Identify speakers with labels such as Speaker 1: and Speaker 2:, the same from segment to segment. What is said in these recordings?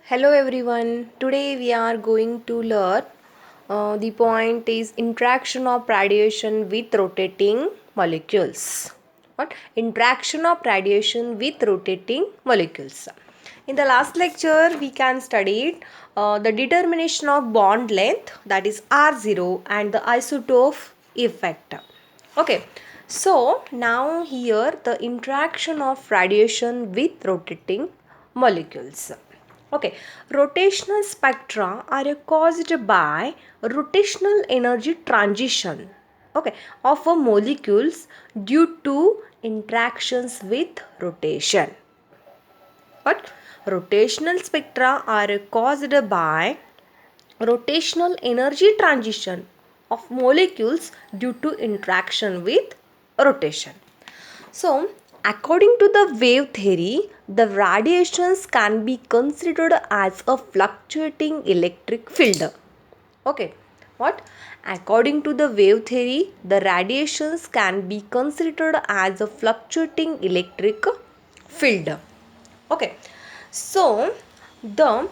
Speaker 1: Hello everyone. Today we are going to learn the point is interaction of radiation with rotating molecules. What? Interaction of radiation with rotating molecules. In the last lecture we can study the determination of bond length, that is R0, and the isotope effect. Okay. So now here the interaction of radiation with rotating molecules. Okay, rotational spectra are caused by rotational energy transition, okay, of a molecules due to interactions with rotation. What? Rotational spectra are caused by rotational energy transition of molecules due to interaction with rotation. So, according to the wave theory, the radiations can be considered as a fluctuating electric field. Okay, what? According to the wave theory, the radiations can be considered as a fluctuating electric field. Okay, so the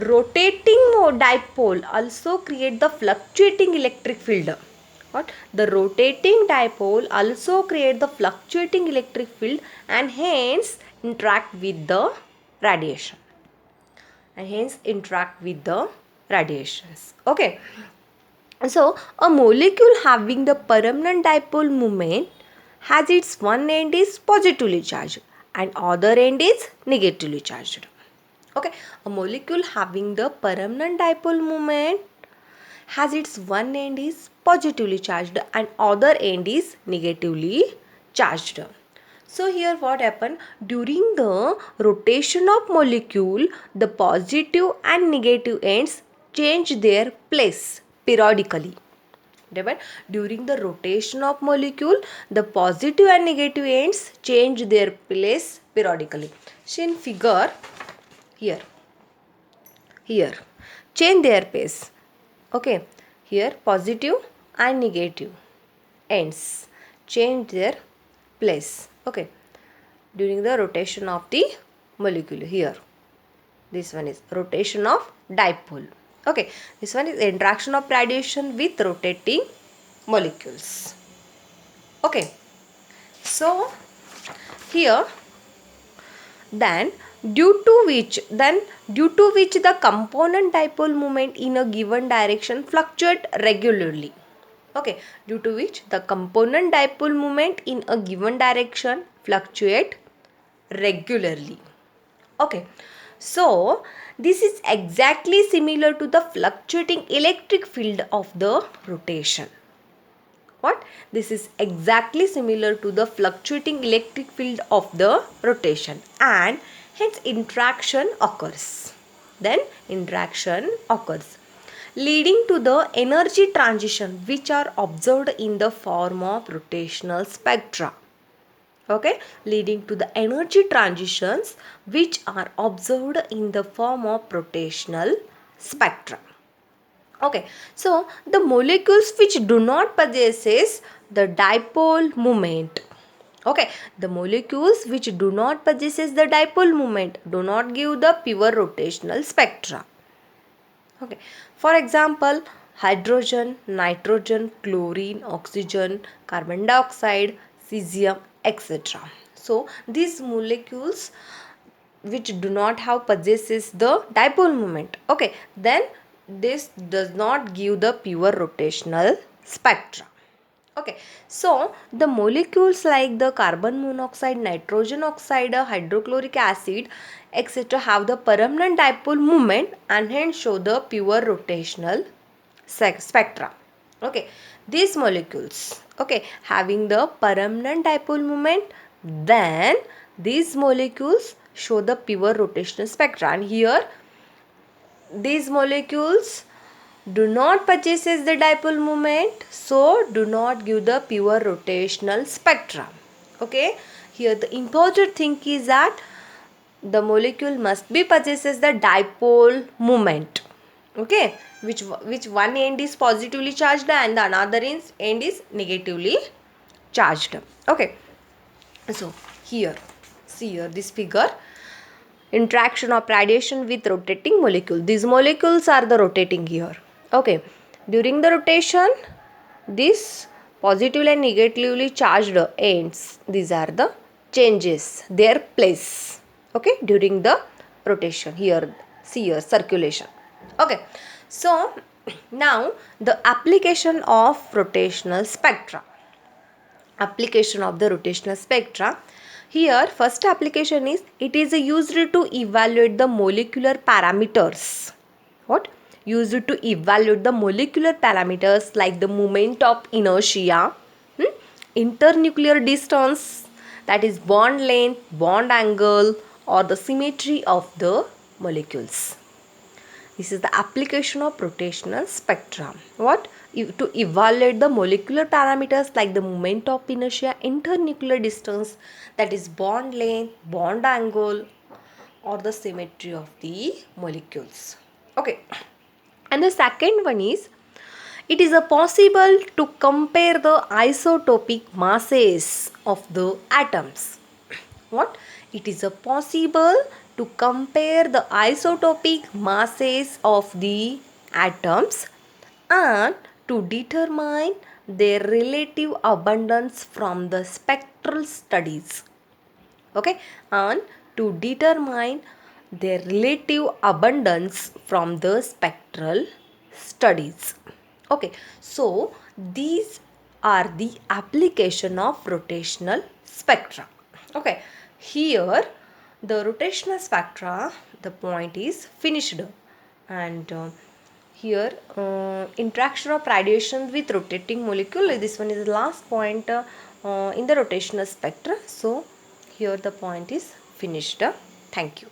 Speaker 1: rotating dipole also create the fluctuating electric field. What? The rotating dipole also create the fluctuating electric field and hence interact with the radiation. Okay. So a molecule having the permanent dipole moment has its one end is positively charged and other end is negatively charged. Okay, a molecule having the permanent dipole moment has its one end is positively charged and other end is negatively charged. So here what happened, during the rotation of molecule, the positive and negative ends change their place periodically. During the rotation of molecule, the positive and negative ends change their place periodically. So in figure here change their place. Okay, here positive and negative ends change their place. Okay, during the rotation of the molecule. Here this one is rotation of dipole. Okay, this one is interaction of radiation with rotating molecules. Okay, so here then due to which the component dipole moment in a given direction fluctuate regularly. Okay, due to which the component dipole moment in a given direction fluctuate regularly. Okay, so this is exactly similar to the fluctuating electric field of the rotation. What? This is exactly similar to the fluctuating electric field of the rotation and hence interaction occurs. Then interaction occurs leading to the energy transition which are observed in the form of rotational spectra. Okay, leading to the energy transitions which are observed in the form of rotational spectra. Okay, so the molecules which do not possesses the dipole moment. Okay, the molecules which do not possesses the dipole moment do not give the pure rotational spectra. Okay, for example, hydrogen, nitrogen, chlorine, oxygen, carbon dioxide, cesium, etc. So these molecules which do not have possesses the dipole moment, okay, then this does not give the pure rotational spectra. Okay, so the molecules like the carbon monoxide, nitrogen oxide, hydrochloric acid, etc. have the permanent dipole moment and hence show the pure rotational spectra. Okay, these molecules, okay, having the permanent dipole moment, then these molecules show the pure rotational spectra, and here these molecules do not possesses the dipole moment, so do not give the pure rotational spectra. Okay, here the important thing is that the molecule must be possesses the dipole moment. Okay, which one end is positively charged and the another end is negatively charged. Okay, so here see here this figure, interaction of radiation with rotating molecule. These molecules are the rotating here. Okay, during the rotation, this positively and negatively charged ends, these are the changes, their place. Okay, during the rotation here, see here, circulation. Okay, so now the application of rotational spectra. Application of the rotational spectra. Here first application is, it is used to evaluate the molecular parameters. What? Used to evaluate the molecular parameters like the moment of inertia, internuclear distance, that is bond length, bond angle, or the symmetry of the molecules. This is the application of rotational spectrum. What? To evaluate the molecular parameters like the moment of inertia, internuclear distance, that is bond length, bond angle, or the symmetry of the molecules. Okay. And the second one is, it is a possible to compare the isotopic masses of the atoms. What? It is a possible to compare the isotopic masses of the atoms and to determine their relative abundance from the spectral studies. Okay, and to determine their relative abundance from the spectral studies. Okay, so these are the application of rotational spectra. Okay, here the rotational spectra, the point is finished, and here interaction of radiation with rotating molecule, this one is the last point in the rotational spectra. So here the point is finished. Thank you.